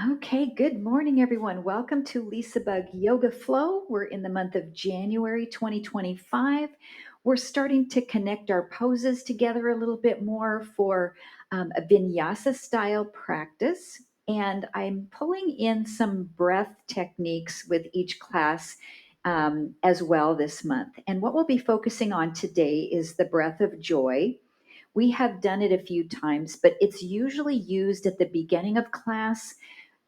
Okay, good morning, everyone. Welcome to LisaBug Yoga Flow. We're in the month of January 2025. We're starting to connect our poses together a little bit more for a vinyasa style practice. And I'm pulling in some breath techniques with each class as well this month. And what we'll be focusing on today is the breath of joy. We have done it a few times, but it's usually used at the beginning of class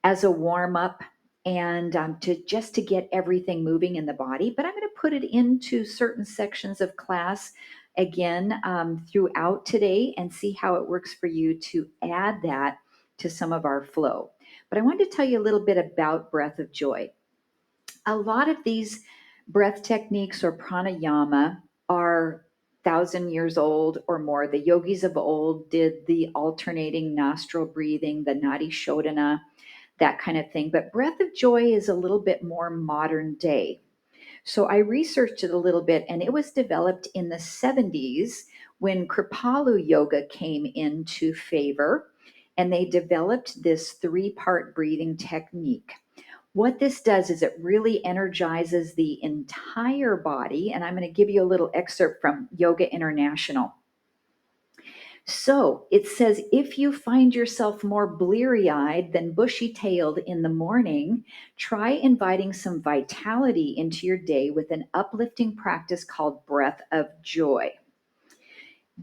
as a warm up and to get everything moving in the body. But I'm going to put it into certain sections of class again throughout today and see how it works for you to add that to some of our flow. But I wanted to tell you a little bit about breath of joy. A lot of these breath techniques or pranayama are 1,000 years old or more. The yogis of old did the alternating nostril breathing, the nadi shodhana, that kind of thing. But breath of joy is a little bit more modern day. So I researched it a little bit, and it was developed in the 70s when Kripalu yoga came into favor, and they developed this three-part breathing technique. What this does is it really energizes the entire body, and I'm going to give you a little excerpt from Yoga International. So it says, if you find yourself more bleary eyed than bushy tailed in the morning, try inviting some vitality into your day with an uplifting practice called breath of joy.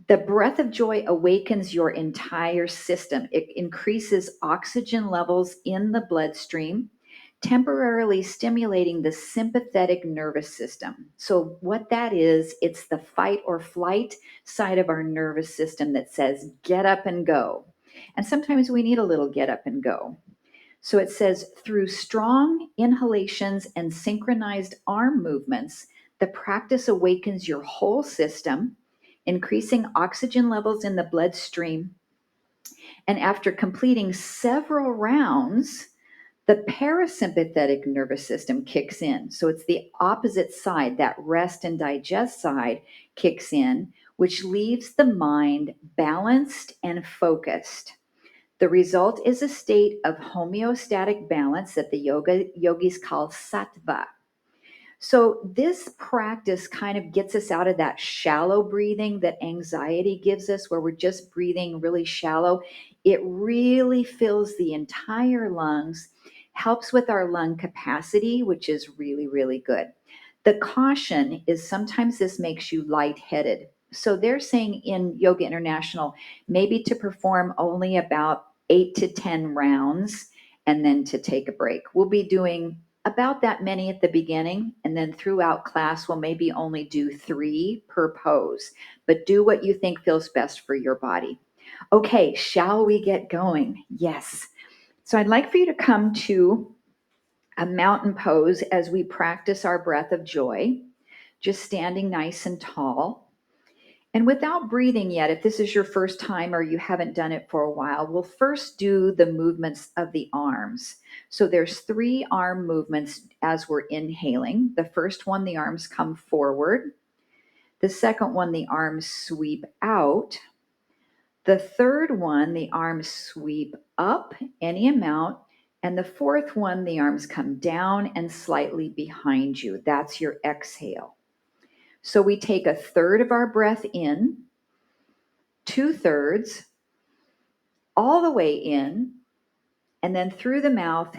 The breath of joy awakens your entire system. It increases oxygen levels in the bloodstream, temporarily stimulating the sympathetic nervous system. So, what that is, it's the fight or flight side of our nervous system that says, get up and go. And sometimes we need a little get up and go. So, it says, through strong inhalations and synchronized arm movements, the practice awakens your whole system, increasing oxygen levels in the bloodstream. And after completing several rounds, the parasympathetic nervous system kicks in. So it's the opposite side, that rest and digest side kicks in, which leaves the mind balanced and focused. The result is a state of homeostatic balance that the yogis call sattva. So, this practice kind of gets us out of that shallow breathing that anxiety gives us, where we're just breathing really shallow. It really fills the entire lungs, helps with our lung capacity, which is really, really good. The caution is sometimes this makes you lightheaded. So, they're saying in Yoga International, maybe to perform only about 8 to 10 rounds and then to take a break. We'll be doing about that many at the beginning, and then throughout class we'll maybe only do 3 per pose, but do what you think feels best for your body. Okay, shall we get going? Yes. So I'd like for you to come to a mountain pose as we practice our breath of joy, just standing nice and tall. And without breathing yet, if this is your first time or you haven't done it for a while, we'll first do the movements of the arms. So there's 3 arm movements as we're inhaling. The first one, the arms come forward. The second one, the arms sweep out. The third one, the arms sweep up any amount. And the fourth one, the arms come down and slightly behind you. That's your exhale. So we take a third of our breath in, 2/3 all the way in, and then through the mouth,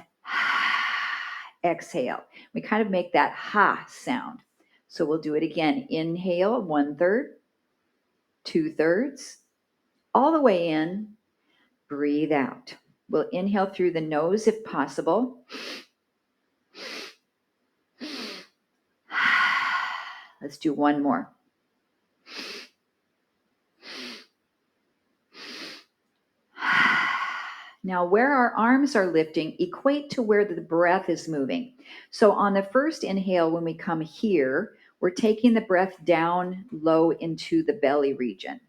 exhale. We kind of make that ha sound. So we'll do it again. Inhale, 1/3, 2/3, all the way in, breathe out. We'll inhale through the nose if possible. Let's do one more. Now, where our arms are lifting, equate to where the breath is moving. So on the first inhale, when we come here, we're taking the breath down low into the belly region.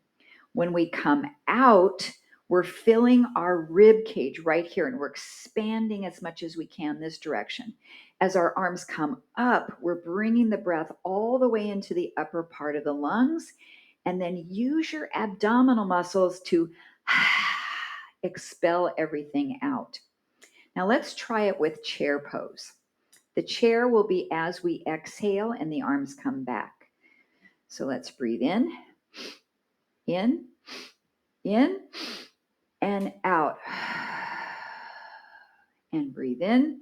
When we come out, we're filling our rib cage right here, and we're expanding as much as we can this direction. As our arms come up, we're bringing the breath all the way into the upper part of the lungs, and then use your abdominal muscles to expel everything out. Now let's try it with chair pose. The chair will be as we exhale and the arms come back. So let's breathe in, in, and out. And breathe in.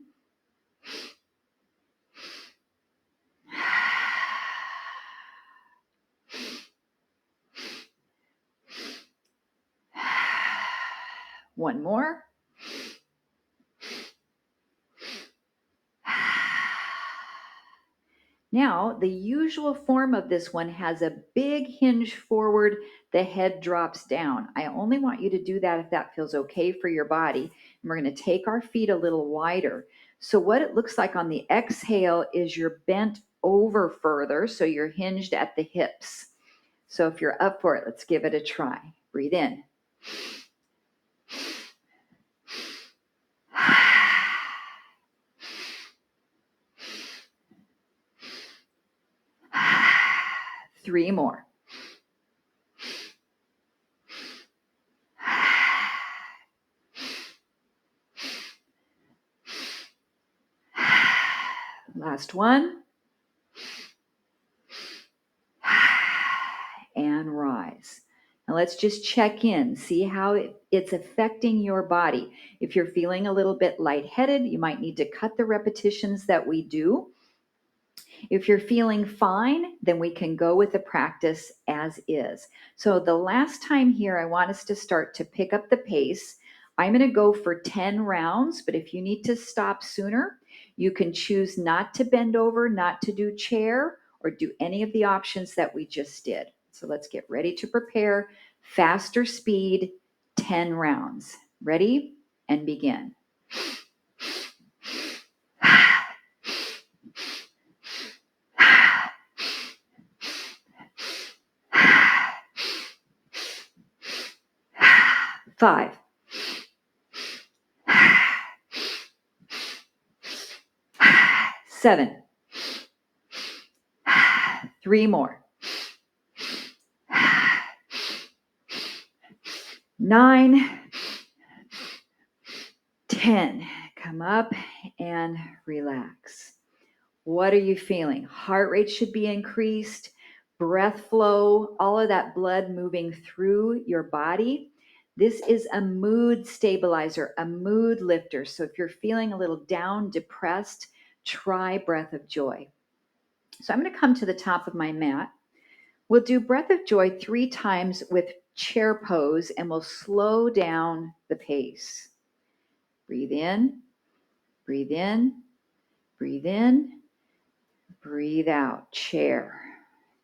One more. Now, the usual form of this one has a big hinge forward, the head drops down. I only want you to do that if that feels okay for your body. And we're going to take our feet a little wider. So what it looks like on the exhale is you're bent over further, so you're hinged at the hips. So if you're up for it, let's give it a try. Breathe in. Three more. Last one. And rise. Now let's just check in, see how it's affecting your body. If you're feeling a little bit lightheaded, you might need to cut the repetitions that we do. If you're feeling fine, then we can go with the practice as is. So the last time here, I want us to start to pick up the pace. I'm going to go for 10 rounds, but if you need to stop sooner, you can choose not to bend over, not to do chair, or do any of the options that we just did. So let's get ready to prepare. Faster speed, 10 rounds. Ready? And begin. 5. 7. 3 more. 9. 10. Come up and relax. What are you feeling? Heart rate should be increased, breath flow, all of that blood moving through your body. This is a mood stabilizer, a mood lifter. So if you're feeling a little down, depressed, try Breath of Joy. So I'm going to come to the top of my mat. We'll do Breath of Joy 3 times with chair pose, and we'll slow down the pace. Breathe in, breathe in, breathe in, breathe out. Chair.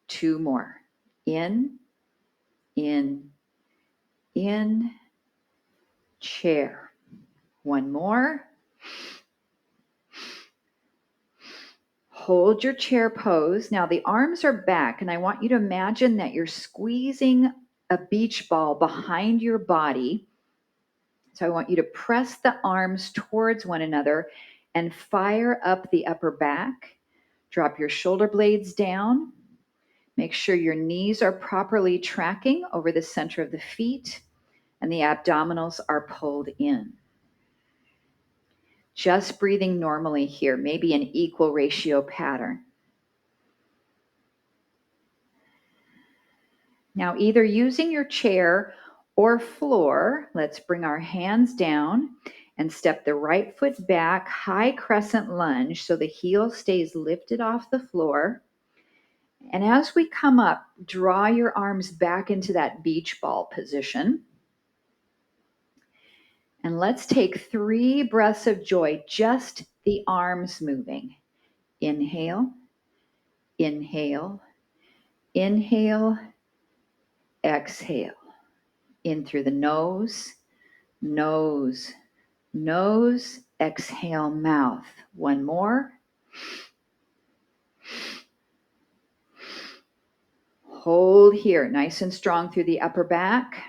2 more. In, chair. 1 more. Hold your chair pose. Now the arms are back, and I want you to imagine that you're squeezing a beach ball behind your body. So I want you to press the arms towards one another and fire up the upper back. Drop your shoulder blades down. Make sure your knees are properly tracking over the center of the feet and the abdominals are pulled in. Just breathing normally here, maybe an equal ratio pattern. Now, either using your chair or floor, let's bring our hands down and step the right foot back, high crescent lunge, so the heel stays lifted off the floor. And as we come up, draw your arms back into that beach ball position. And let's take 3 breaths of joy, just the arms moving. Inhale, inhale, inhale, exhale. In through the nose, nose, nose, exhale, mouth. 1 more. Hold here, nice and strong through the upper back.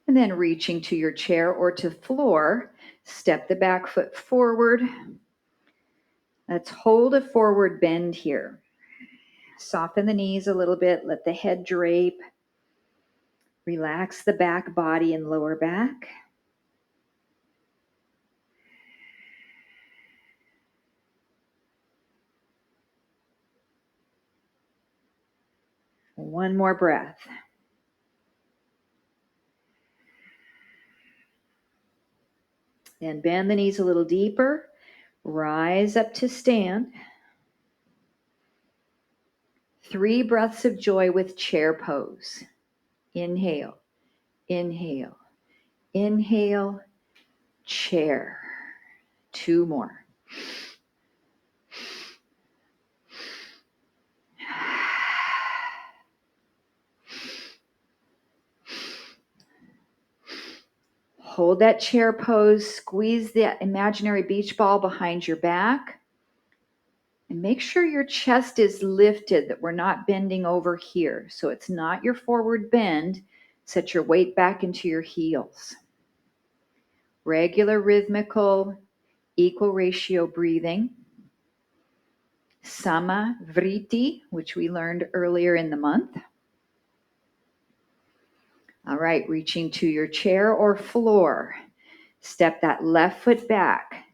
And then reaching to your chair or to floor, step the back foot forward. Let's hold a forward bend here. Soften the knees a little bit, let the head drape. Relax the back body and lower back. One more breath. And bend the knees a little deeper. Rise up to stand. 3 breaths of joy with chair pose. Inhale, inhale, inhale, chair. 2 more. Hold that chair pose. Squeeze the imaginary beach ball behind your back. And make sure your chest is lifted, that we're not bending over here. So it's not your forward bend. Set your weight back into your heels. Regular, rhythmical, equal ratio breathing. Samavriti, which we learned earlier in the month. All right, reaching to your chair or floor. Step that left foot back.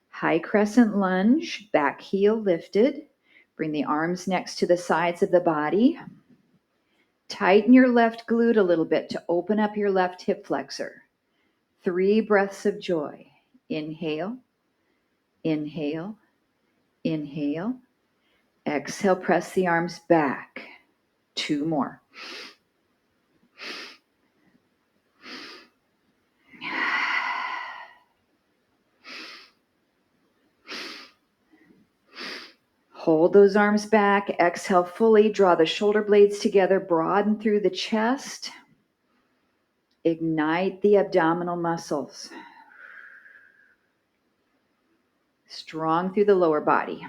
High crescent lunge, back heel lifted. Bring the arms next to the sides of the body. Tighten your left glute a little bit to open up your left hip flexor. 3 breaths of joy. Inhale, inhale, inhale. Exhale, press the arms back. 2 more. Hold those arms back. Exhale fully. Draw the shoulder blades together. Broaden through the chest. Ignite the abdominal muscles. Strong through the lower body.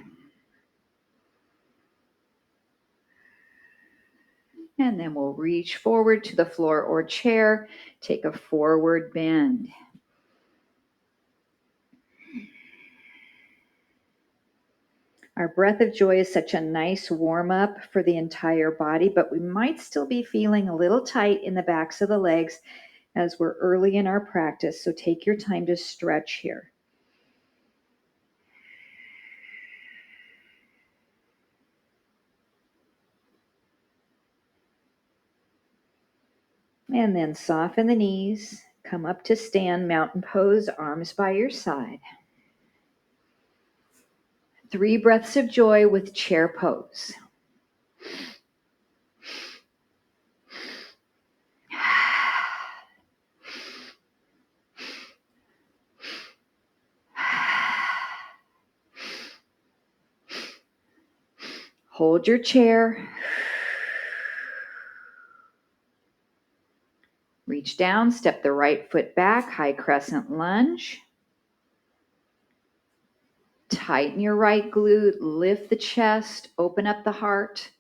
And then we'll reach forward to the floor or chair. Take a forward bend. Our breath of joy is such a nice warm up for the entire body, but we might still be feeling a little tight in the backs of the legs as we're early in our practice. So take your time to stretch here. And then soften the knees. Come up to stand, mountain pose, arms by your side. 3 breaths of joy with chair pose. Hold your chair. Reach down, step the right foot back, high crescent lunge. Tighten your right glute, lift the chest, open up the heart.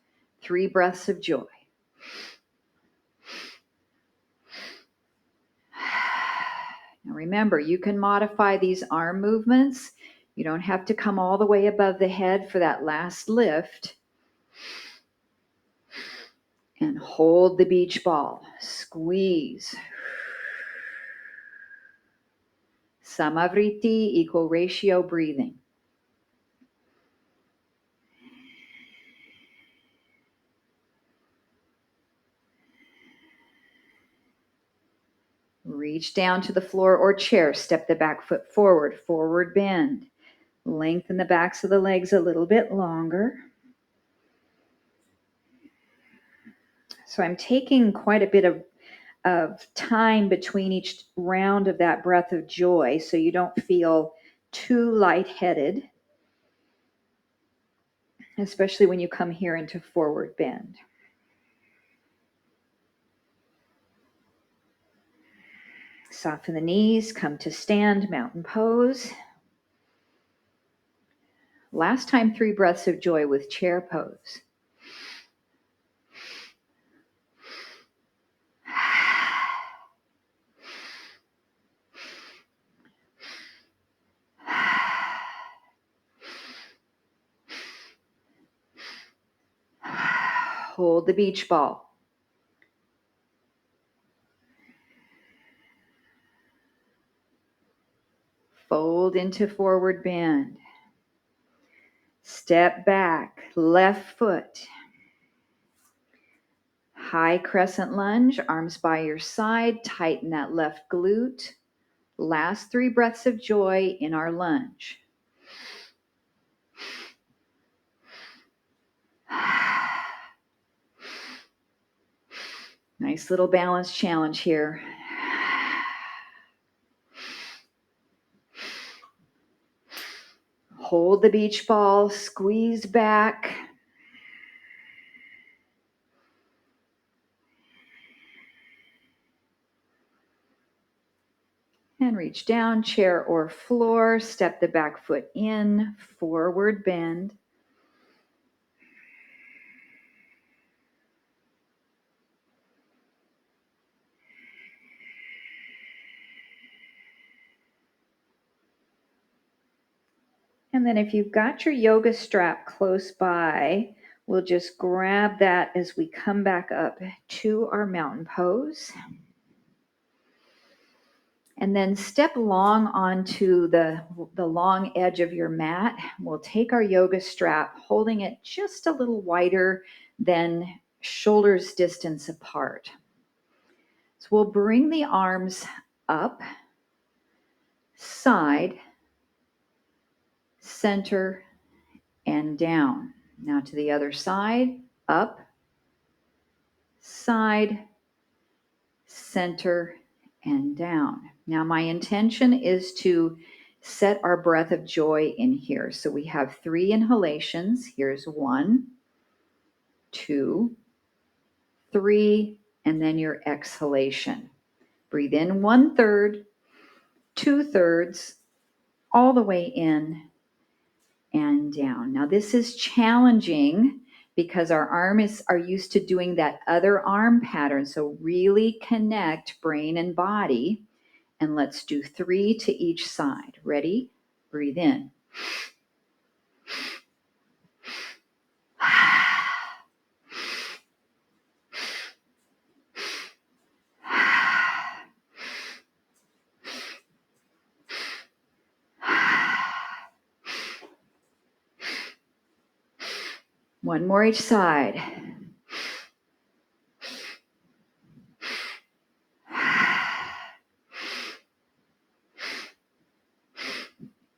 3 breaths of joy. Now remember, you can modify these arm movements. You don't have to come all the way above the head for that last lift. And hold the beach ball. Squeeze. Samavriti, equal ratio breathing. Reach down to the floor or chair. Step the back foot forward, forward bend. Lengthen the backs of the legs a little bit longer. So I'm taking quite a bit of time between each round of that breath of joy so you don't feel too lightheaded, especially when you come here into forward bend. Soften the knees, come to stand, mountain pose. Last time, 3 breaths of joy with chair pose. Hold the beach ball. Fold into forward bend. Step back, left foot. High crescent lunge, arms by your side, tighten that left glute. Last 3 breaths of joy in our lunge. Nice little balance challenge here. Hold the beach ball, squeeze back. And reach down, chair or floor. Step the back foot in, forward bend. And then if you've got your yoga strap close by, we'll just grab that as we come back up to our mountain pose. And then step long onto the long edge of your mat. We'll take our yoga strap, holding it just a little wider than shoulders distance apart. So we'll bring the arms up, side, center, and down. Now to the other side, up, side, center, and down. Now my intention is to set our breath of joy in here. So we have 3 inhalations. Here's 1, 2, 3, and then your exhalation. Breathe in 1/3, 2/3, all the way in and down. Now this is challenging because our arms are used to doing that other arm pattern. So really connect brain and body. And let's do 3 to each side. Ready? Breathe in. One more each side.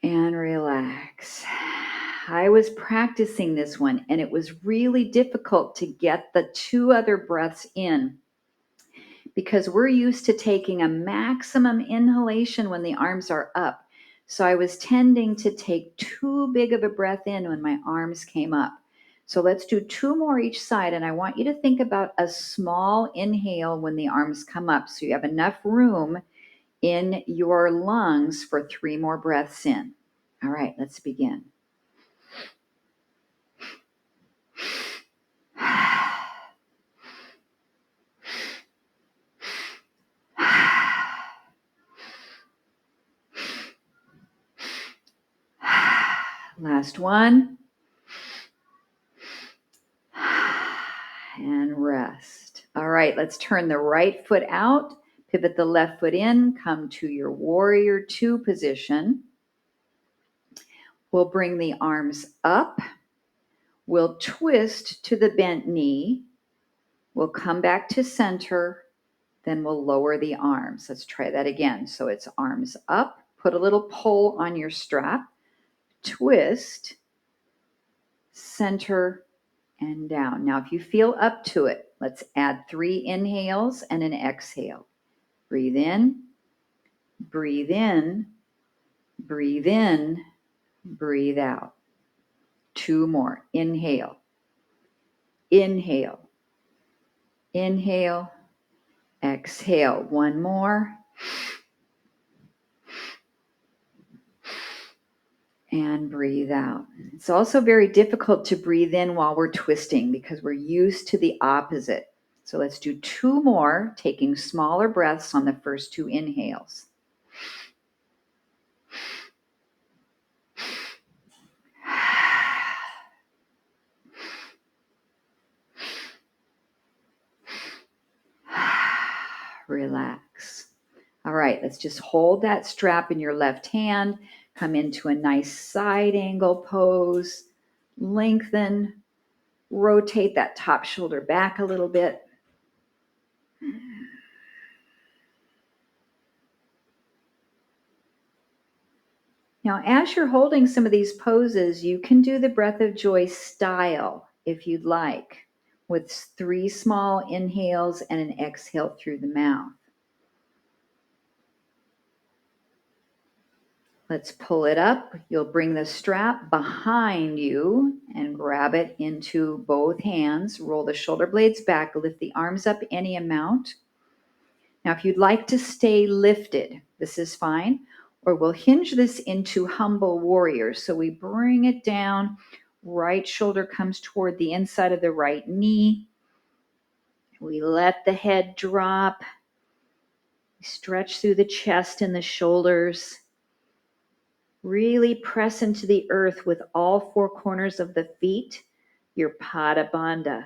And relax. I was practicing this one and it was really difficult to get the 2 other breaths in because we're used to taking a maximum inhalation when the arms are up. So I was tending to take too big of a breath in when my arms came up. So let's do 2 more each side. And I want you to think about a small inhale when the arms come up. So you have enough room in your lungs for 3 more breaths in. All right, let's begin. Last one. And rest. All right, let's turn the right foot out, pivot the left foot in, come to your warrior 2 position. We'll bring the arms up. We'll twist to the bent knee. We'll come back to center. Then we'll lower the arms. Let's try that again. So it's arms up. Put a little pull on your strap. Twist, center, and down. Now, if you feel up to it, let's add 3 inhales and an exhale. Breathe in, breathe in, breathe in, breathe out. 2 more. Inhale, inhale, inhale, exhale. 1 more. And breathe out. It's also very difficult to breathe in while we're twisting because we're used to the opposite. So let's do 2 more, taking smaller breaths on the first 2 inhales. Relax. All right, let's just hold that strap in your left hand. Come into a nice side angle pose. Lengthen. Rotate that top shoulder back a little bit. Now, as you're holding some of these poses, you can do the breath of joy style if you'd like, with 3 small inhales and an exhale through the mouth. Let's pull it up. You'll bring the strap behind you and grab it into both hands. Roll the shoulder blades back, lift the arms up any amount. Now, if you'd like to stay lifted, this is fine, or we'll hinge this into humble warrior. So we bring it down, right shoulder comes toward the inside of the right knee. We let the head drop. Stretch through the chest and the shoulders. Really press into the earth with all 4 corners of the feet, your Pada Bandha.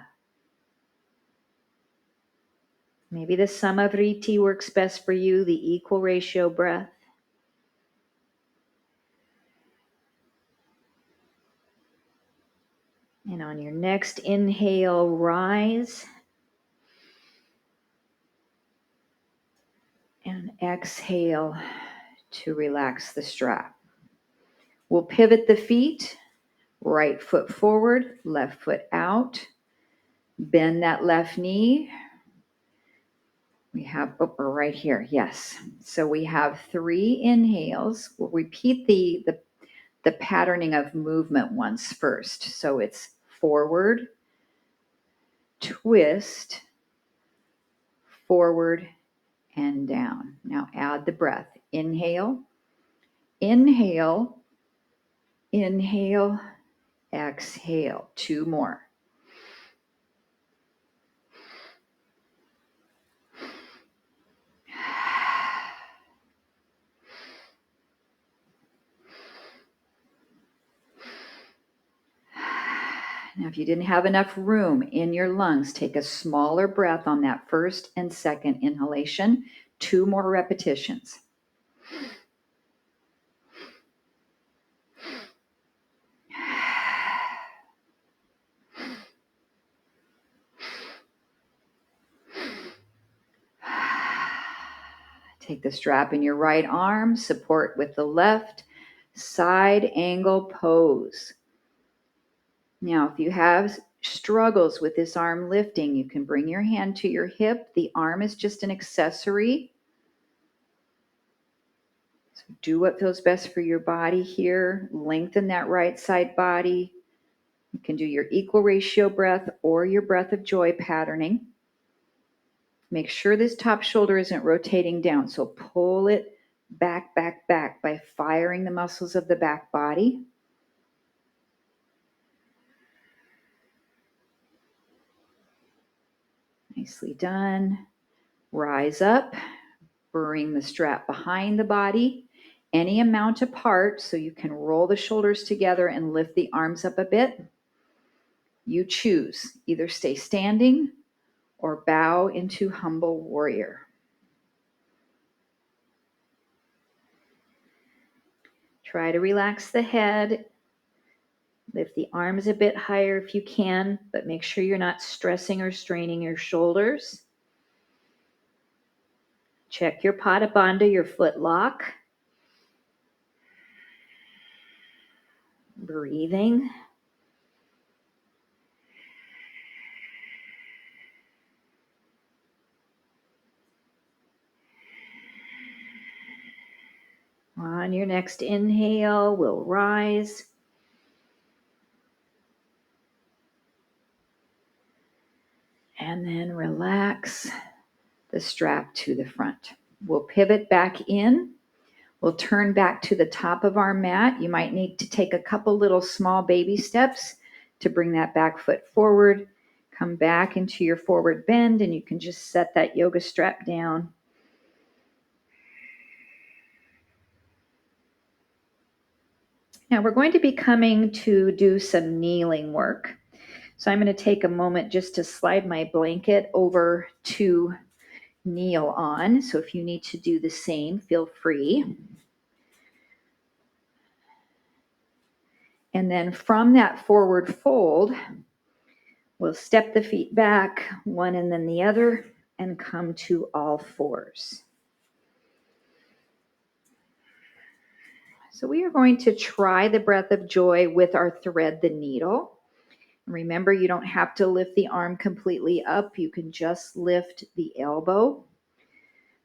Maybe the Samavriti works best for you, the equal ratio breath. And on your next inhale, rise. And exhale to relax the strap. We'll pivot the feet, right foot forward, left foot out. Bend that left knee. We have, we're right here, yes. So we have 3 inhales. We'll repeat the patterning of movement once first. So it's forward, twist, forward, and down. Now add the breath. Inhale, inhale, inhale, exhale. 2 more. Now, if you didn't have enough room in your lungs, take a smaller breath on that first and second inhalation. 2 more repetitions. Take the strap in your right arm, support with the left, side angle pose. Now, if you have struggles with this arm lifting, you can bring your hand to your hip. The arm is just an accessory. So do what feels best for your body here. Lengthen that right side body. You can do your equal ratio breath or your breath of joy patterning. Make sure this top shoulder isn't rotating down. So pull it back, back, back by firing the muscles of the back body. Nicely done. Rise up. Bring the strap behind the body, any amount apart, so you can roll the shoulders together and lift the arms up a bit. You choose. Either stay standing or bow into humble warrior. Try to relax the head. Lift the arms a bit higher if you can, but make sure you're not stressing or straining your shoulders. Check your Pada Bandha, your foot lock. Breathing. On your next inhale, we'll rise. And then relax the strap to the front. We'll pivot back in. We'll turn back to the top of our mat. You might need to take a couple little small baby steps to bring that back foot forward. Come back into your forward bend, and you can just set that yoga strap down. Now we're going to be coming to do some kneeling work. So I'm going to take a moment just to slide my blanket over to kneel on. So if you need to do the same, feel free. And then from that forward fold, we'll step the feet back, one and then the other, and come to all fours. So we are going to try the breath of joy with our thread the needle. Remember, you don't have to lift the arm completely up. You can just lift the elbow.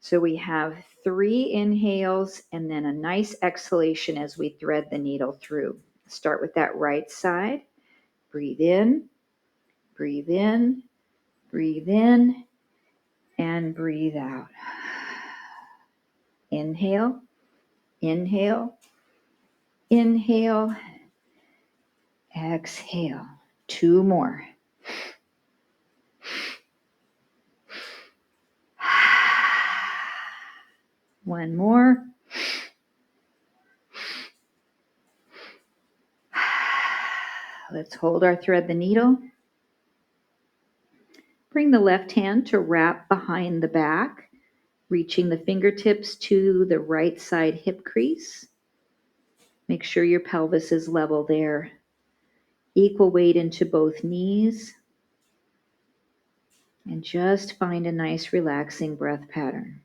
So we have 3 inhales and then a nice exhalation as we thread the needle through. Start with that right side. Breathe in, breathe in, breathe in, and breathe out. Inhale, inhale, inhale, exhale. 2 more. One more. Let's hold our thread the needle. Bring the left hand to wrap behind the back, reaching the fingertips to the right side hip crease. Make sure your pelvis is level there. Equal weight into both knees. And just find a nice relaxing breath pattern.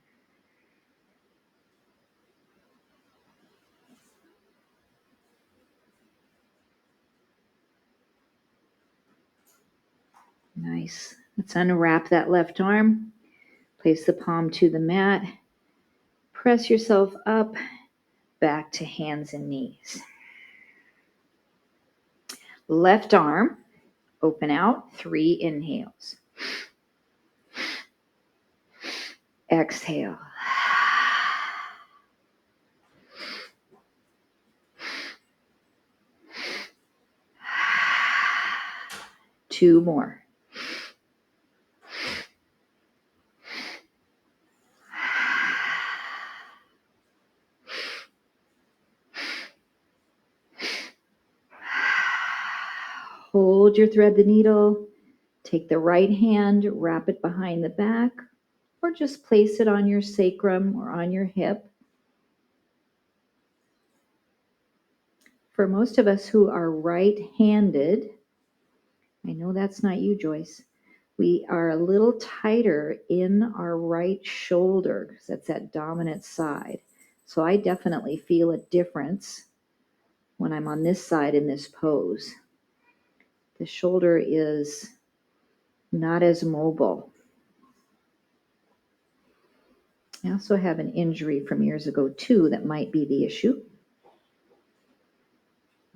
Nice. Let's unwrap that left arm. Place the palm to the mat. Press yourself up, back to hands and knees. Left arm, open out, 3 inhales. Exhale. Two more. Hold your thread the needle. Take the right hand, wrap it behind the back, or just place it on your sacrum or on your hip. For most of us who are right-handed, I know that's not you, Joyce, we are a little tighter in our right shoulder because that's that dominant side. So I definitely feel a difference when I'm on this side in this pose. The shoulder is not as mobile. I also have an injury from years ago too that might be the issue.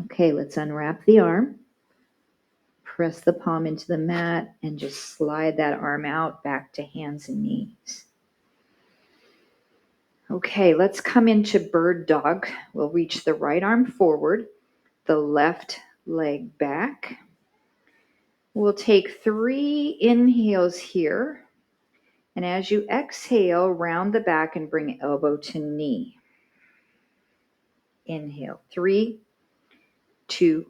Okay, let's unwrap the arm. Press the palm into the mat and just slide that arm out back to hands and knees. Okay, let's come into bird dog. We'll reach the right arm forward, the left leg back. We'll take 3 inhales here. And as you exhale, round the back and bring elbow to knee. Inhale, 3, 2,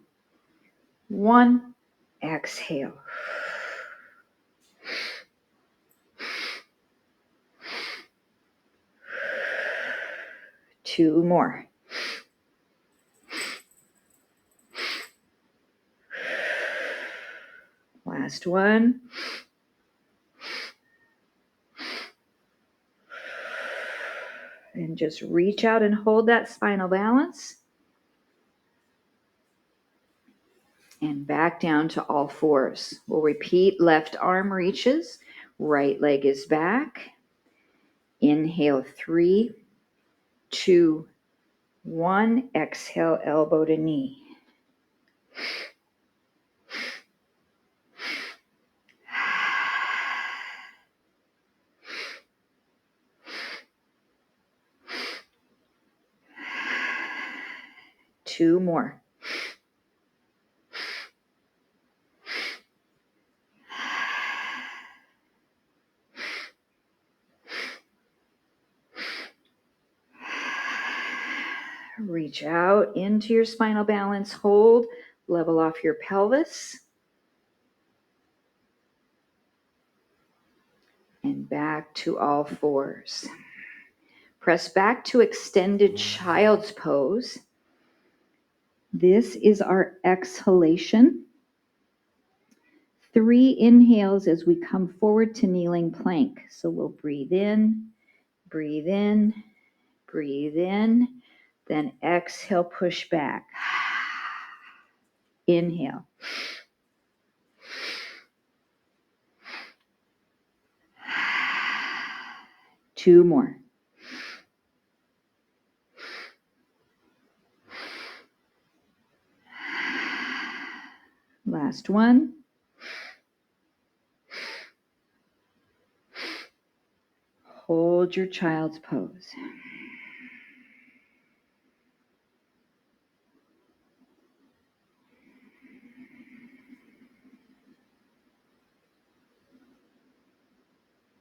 1. Exhale. Two more. Last one. And just reach out and hold that spinal balance. And back down to all fours. We'll repeat, left arm reaches, right leg is back. Inhale, 3, 2, 1. Exhale, elbow to knee. Two more. Reach out into your spinal balance, hold, level off your pelvis. And back to all fours. Press back to extended child's pose. This is our exhalation. 3 inhales as we come forward to kneeling plank. So we'll breathe in, breathe in, breathe in, then exhale, push back. Inhale. Two more. Last one. Hold your child's pose.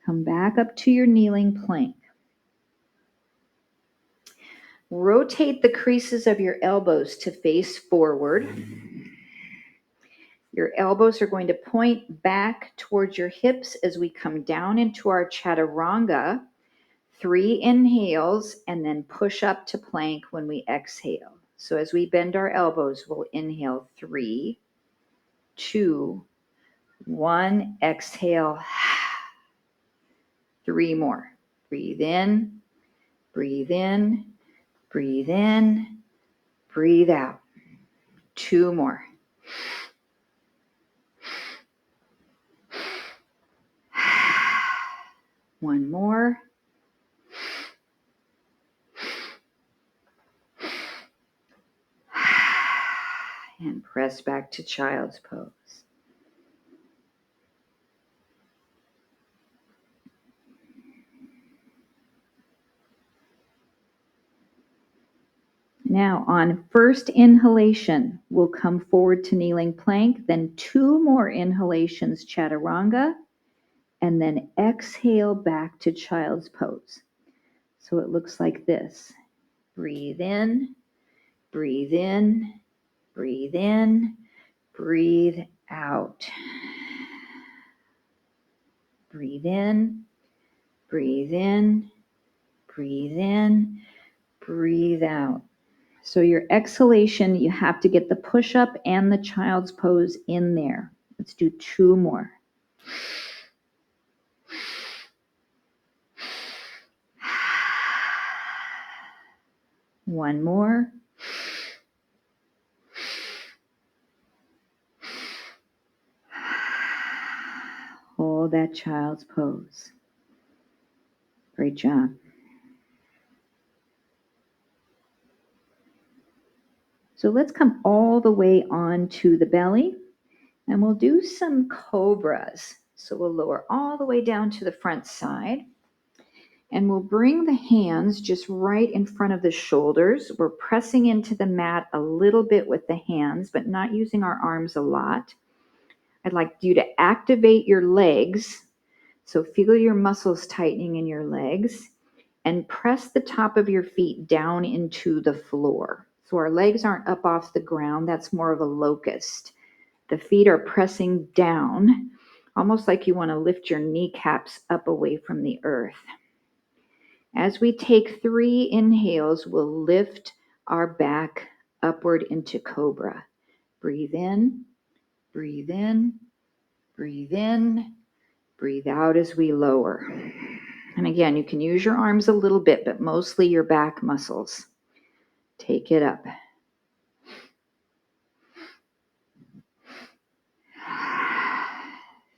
Come back up to your kneeling plank. Rotate the creases of your elbows to face forward. Your elbows are going to point back towards your hips as we come down into our chaturanga. 3 inhales and then push up to plank when we exhale. So as we bend our elbows, we'll inhale 3, 2, 1. Exhale. 3 more. Breathe in, breathe in, breathe in, breathe out. 2 more. One more. And press back to child's pose. Now on first inhalation, we'll come forward to kneeling plank, then 2 more inhalations, chaturanga, and then exhale back to child's pose. So it looks like this. Breathe in, breathe in, breathe in, breathe out. Breathe in, breathe in, breathe in, breathe out. So your exhalation, you have to get the push-up and the child's pose in there. Let's do 2 more. One more. Hold that child's pose. Great job. So let's come all the way onto the belly and we'll do some cobras. So we'll lower all the way down to the front side and we'll bring the hands just right in front of the shoulders. We're pressing into the mat a little bit with the hands, but not using our arms a lot. I'd like you to activate your legs. So feel your muscles tightening in your legs and press the top of your feet down into the floor. So our legs aren't up off the ground. That's more of a locust. The feet are pressing down, almost like you want to lift your kneecaps up away from the earth. As we take 3 inhales, we'll lift our back upward into cobra. Breathe in, breathe in, breathe in, breathe out as we lower. And again, you can use your arms a little bit, but mostly your back muscles. Take it up.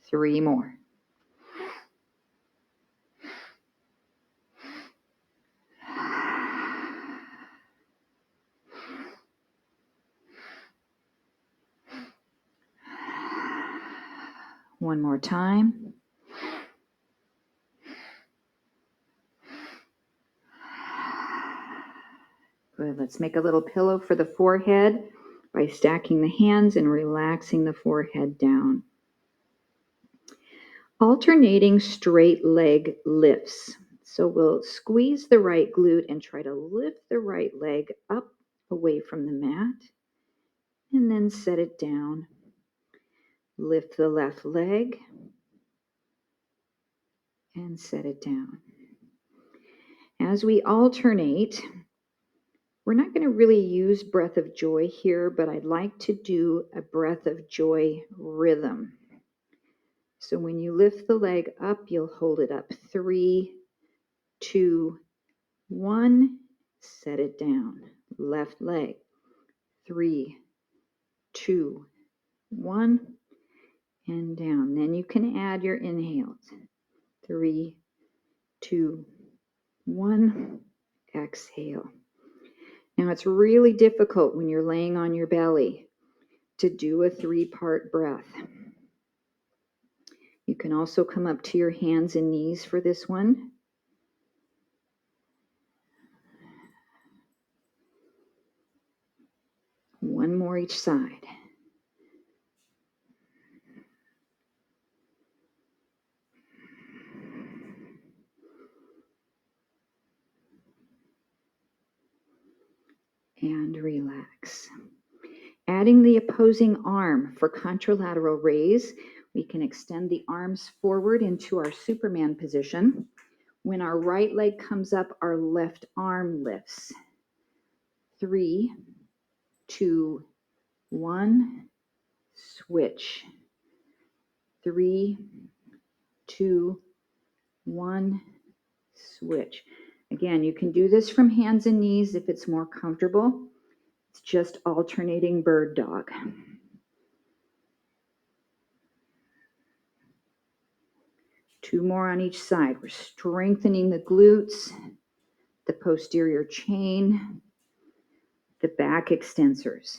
Three more. One more time. Good. Let's make a little pillow for the forehead by stacking the hands and relaxing the forehead down. Alternating straight leg lifts. So we'll squeeze the right glute and try to lift the right leg up away from the mat and then set it down. Lift the left leg and set it down. As we alternate, we're not going to really use breath of joy here, but I'd like to do a breath of joy rhythm. So when you lift the leg up, you'll hold it up. 3, 2, 1, set it down. Left leg. 3, 2, 1, and down. Then you can add your inhales. 3, 2, 1, exhale. Now it's really difficult when you're laying on your belly to do a 3-part breath. You can also come up to your hands and knees for this one. One more each side. And relax. Adding the opposing arm for contralateral raise, we can extend the arms forward into our Superman position. When our right leg comes up, our left arm lifts. 3, 2, 1, switch. 3, 2, 1, switch. Again, you can do this from hands and knees if it's more comfortable. It's just alternating bird dog. Two more on each side. We're strengthening the glutes, the posterior chain, the back extensors.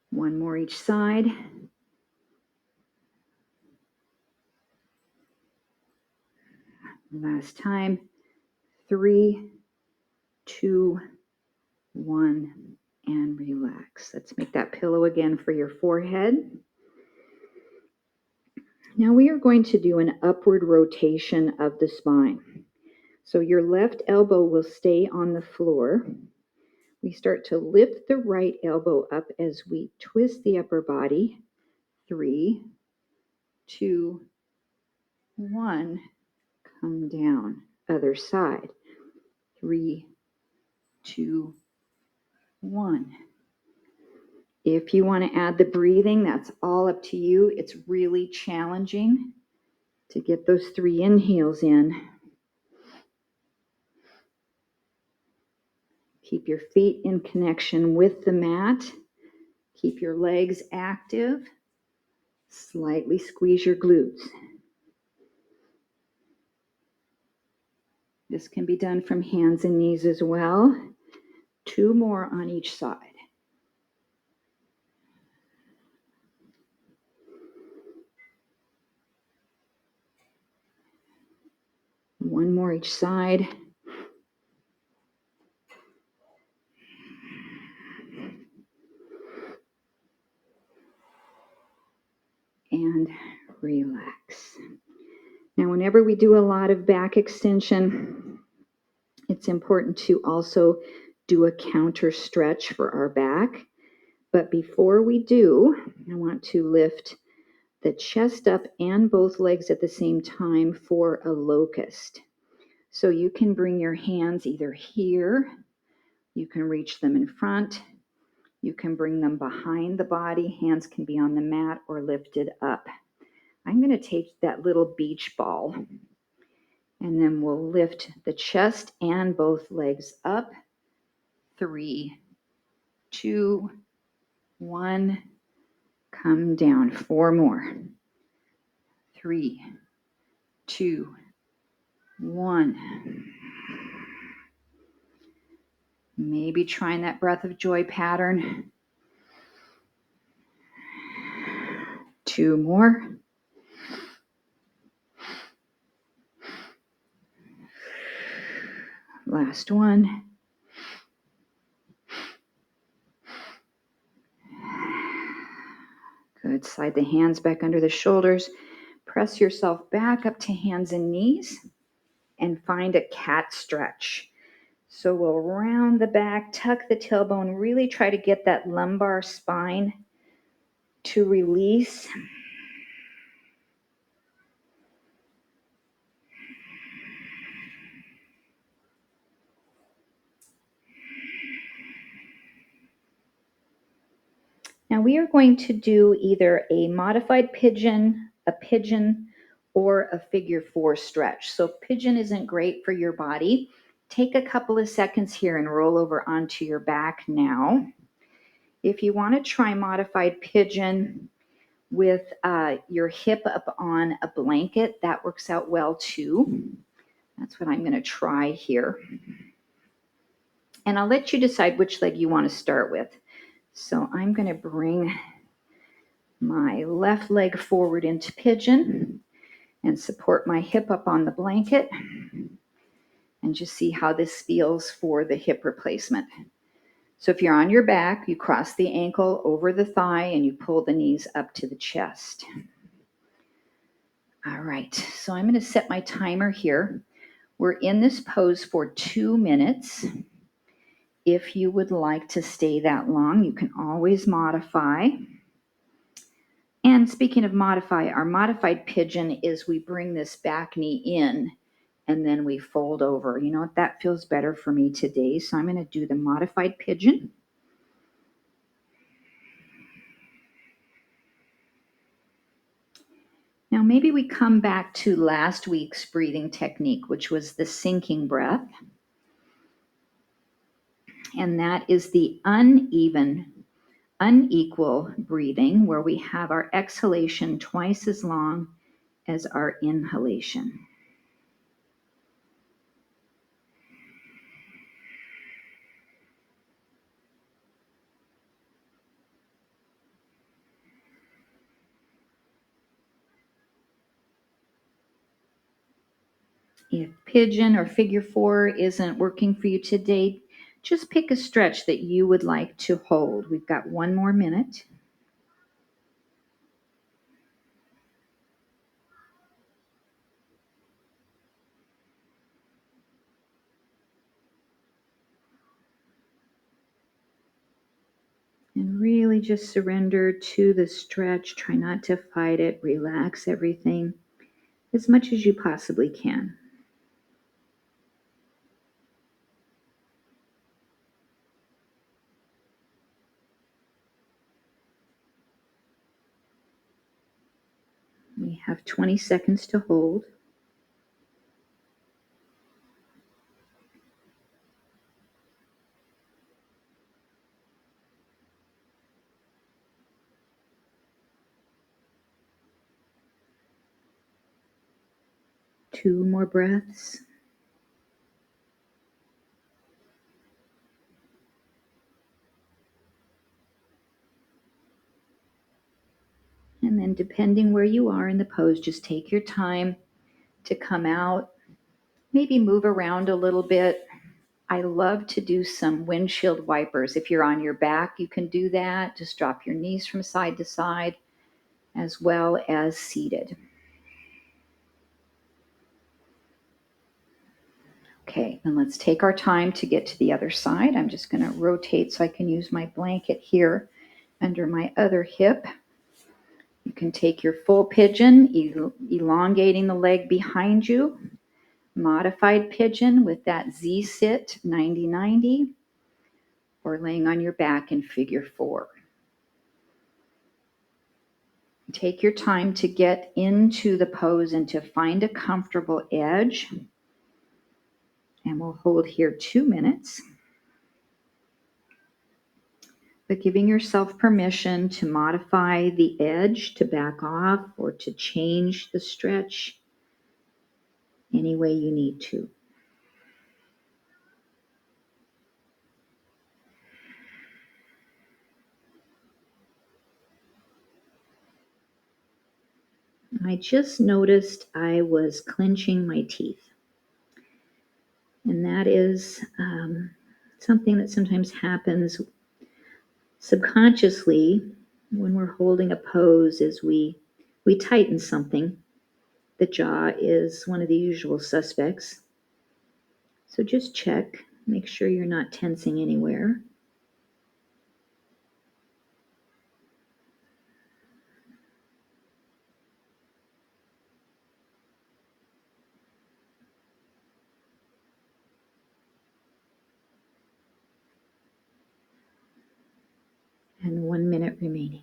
One more each side. Last time. 3, 2, 1, and relax. Let's make that pillow again for your forehead. Now we are going to do an upward rotation of the spine. So your left elbow will stay on the floor. We start to lift the right elbow up as we twist the upper body. 3, 2, 1, come down. Other side. 3, 2, 1. If you want to add the breathing, that's all up to you. It's really challenging to get those 3 inhales in. Keep your feet in connection with the mat. Keep your legs active. Slightly squeeze your glutes. This can be done from hands and knees as well. 2 more on each side. One more each side. And relax. Now, whenever we do a lot of back extension, it's important to also do a counter stretch for our back. But before we do, I want to lift the chest up and both legs at the same time for a locust. So you can bring your hands either here, you can reach them in front, you can bring them behind the body, hands can be on the mat or lifted up. I'm going to take that little beach ball and then we'll lift the chest and both legs up. 3, 2, 1, come down. 4 more. 3, 2, 1. Maybe trying that breath of joy pattern. 2 more. Last one. Good. Slide the hands back under the shoulders. Press yourself back up to hands and knees and find a cat stretch. So we'll round the back, tuck the tailbone, really try to get that lumbar spine to release. Now we are going to do either a modified pigeon, a pigeon, or a figure 4 stretch. So pigeon isn't great for your body. Take a couple of seconds here and roll over onto your back now. If you want to try modified pigeon with your hip up on a blanket, that works out well too. That's what I'm going to try here. And I'll let you decide which leg you want to start with. So I'm going to bring my left leg forward into pigeon and support my hip up on the blanket and just see how this feels for the hip replacement. So if you're on your back, you cross the ankle over the thigh and you pull the knees up to the chest. All right, so I'm going to set my timer here. We're in this pose for 2 minutes. If you would like to stay that long, you can always modify. And speaking of modify, our modified pigeon is we bring this back knee in and then we fold over. You know what? That feels better for me today. So I'm going to do the modified pigeon. Now maybe we come back to last week's breathing technique, which was the sinking breath. And that is the unequal breathing, where we have our exhalation twice as long as our inhalation. If pigeon or figure 4 isn't working for you today, just pick a stretch that you would like to hold. We've got 1 more minute. And really just surrender to the stretch. Try not to fight it. Relax everything as much as you possibly can. We have 20 seconds to hold. Two more breaths. And then depending where you are in the pose, just take your time to come out. Maybe move around a little bit. I love to do some windshield wipers. If you're on your back, you can do that. Just drop your knees from side to side, as well as seated. Okay, and let's take our time to get to the other side. I'm just going to rotate so I can use my blanket here under my other hip. You can take your full pigeon, elongating the leg behind you. Modified pigeon with that Z sit, 90-90, or laying on your back in figure 4. Take your time to get into the pose and to find a comfortable edge. And we'll hold here 2 minutes. But giving yourself permission to modify the edge, to back off, or to change the stretch any way you need to. I just noticed I was clenching my teeth. And that is something that sometimes happens subconsciously when we're holding a pose, is we tighten something. The jaw is one of the usual suspects. So just check, make sure you're not tensing anywhere. And 1 minute remaining.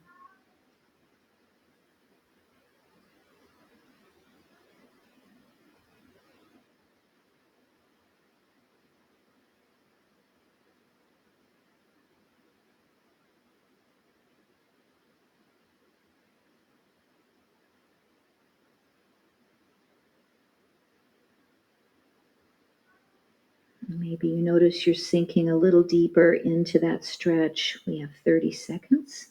Maybe you notice you're sinking a little deeper into that stretch. We have 30 seconds.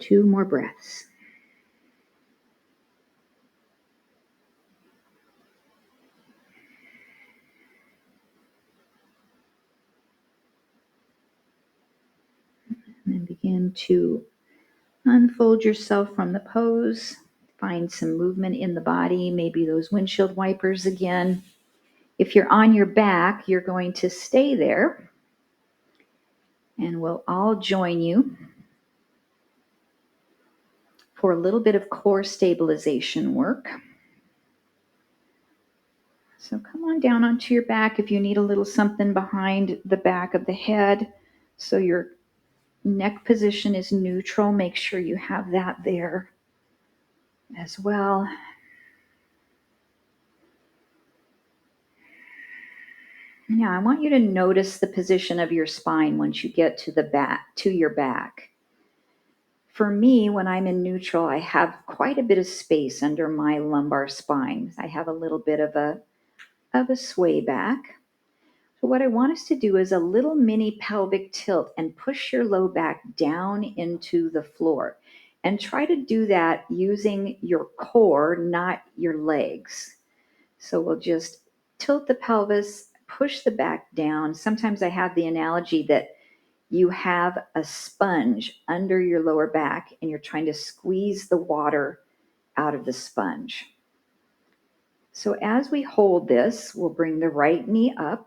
Two more breaths. And then begin to unfold yourself from the pose. Find some movement in the body, maybe those windshield wipers again. If you're on your back, you're going to stay there. And we'll all join you for a little bit of core stabilization work. So come on down onto your back if you need a little something behind the back of the head. So your neck position is neutral. Make sure you have that there as well. Now I want you to notice the position of your spine once you get to your back. For me, when I'm in neutral, I have quite a bit of space under my lumbar spine. I have a little bit of a sway back. So what I want us to do is a little mini pelvic tilt and push your low back down into the floor. And try to do that using your core, not your legs. So we'll just tilt the pelvis, push the back down. Sometimes I have the analogy that you have a sponge under your lower back and you're trying to squeeze the water out of the sponge. So as we hold this, we'll bring the right knee up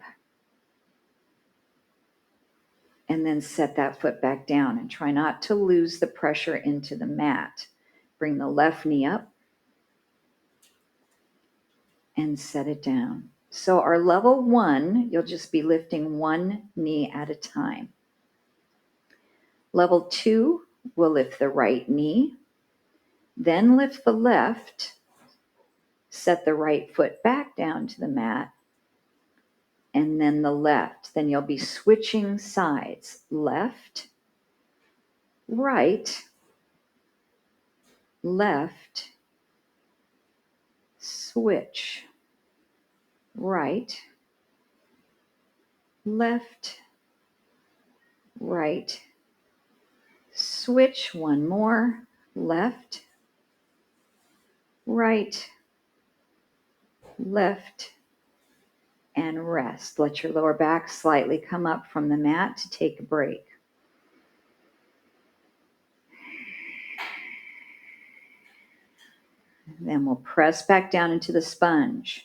and then set that foot back down and try not to lose the pressure into the mat. Bring the left knee up and set it down. So our level 1, you'll just be lifting one knee at a time. Level 2, we'll lift the right knee, then lift the left, set the right foot back down to the mat, and then the left. Then you'll be switching sides. Left, right, left, switch. Right, left, right, switch. One more. Left, right, left, and rest. Let your lower back slightly come up from the mat to take a break. Then we'll press back down into the sponge.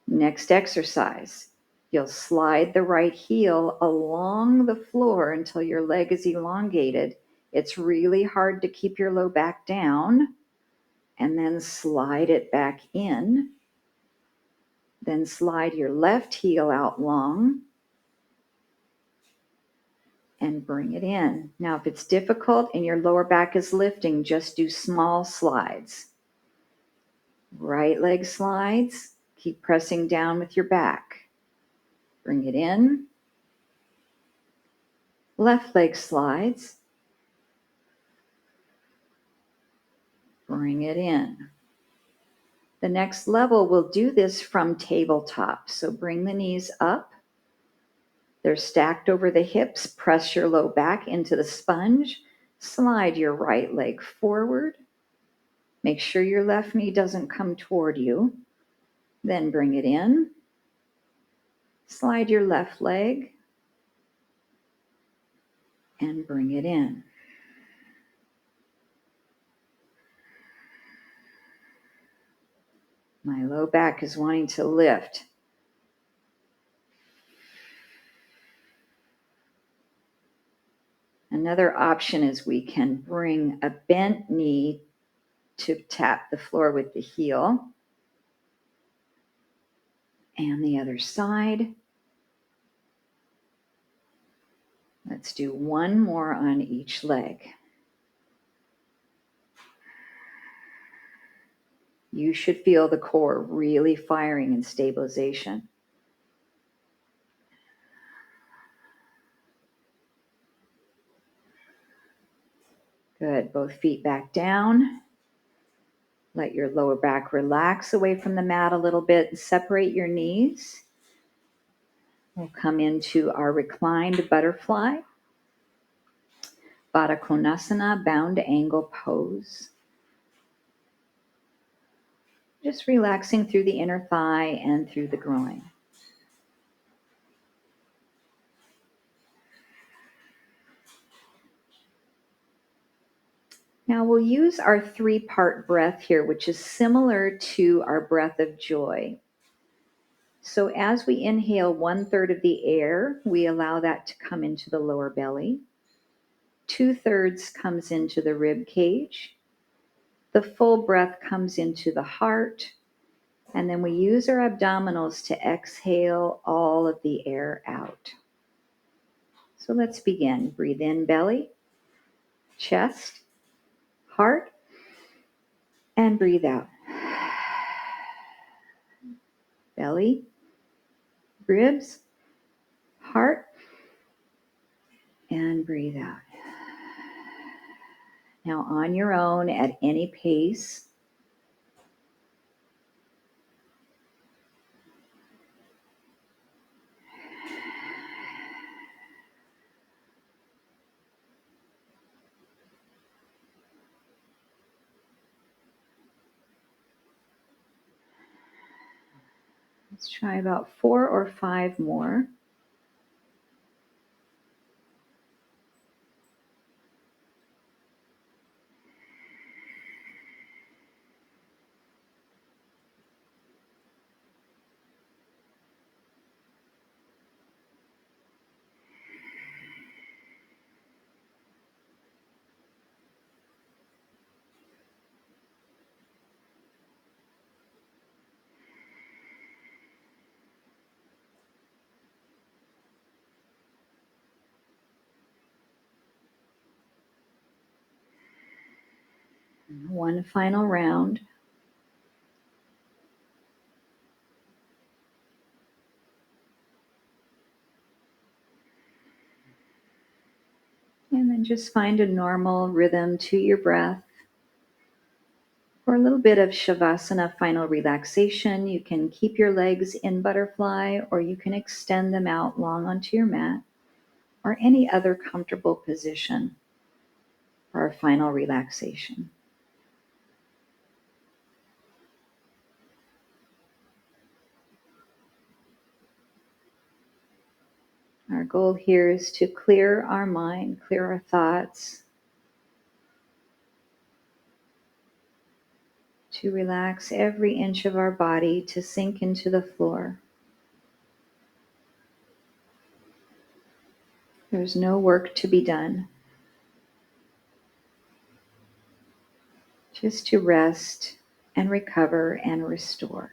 Next exercise, you'll slide the right heel along the floor until your leg is elongated. It's really hard to keep your low back down. And then slide it back in. Then slide your left heel out long and bring it in. Now, if it's difficult and your lower back is lifting, just do small slides. Right leg slides. Keep pressing down with your back. Bring it in. Left leg slides. Bring it in. The next level, we'll do this from tabletop. So bring the knees up. They're stacked over the hips. Press your low back into the sponge. Slide your right leg forward. Make sure your left knee doesn't come toward you. Then bring it in. Slide your left leg and bring it in. My low back is wanting to lift. Another option is we can bring a bent knee to tap the floor with the heel. And the other side. Let's do one more on each leg. You should feel the core really firing in stabilization. Good. Both feet back down. Let your lower back relax away from the mat a little bit. Separate your knees. We'll come into our reclined butterfly. Baddha Konasana, bound angle pose. Just relaxing through the inner thigh and through the groin. Now we'll use our 3-part breath here, which is similar to our breath of joy. So as we inhale 1/3 of the air, we allow that to come into the lower belly. 2/3 comes into the rib cage. The full breath comes into the heart. And then we use our abdominals to exhale all of the air out. So let's begin. Breathe in belly, chest, heart, and breathe out. Belly, ribs, heart, and breathe out. Now on your own at any pace. Let's try about 4 or 5 more. One final round. And then just find a normal rhythm to your breath. For a little bit of Shavasana final relaxation, you can keep your legs in butterfly or you can extend them out long onto your mat or any other comfortable position for our final relaxation. Our goal here is to clear our mind, clear our thoughts, to relax every inch of our body, to sink into the floor. There's no work to be done. Just to rest and recover and restore.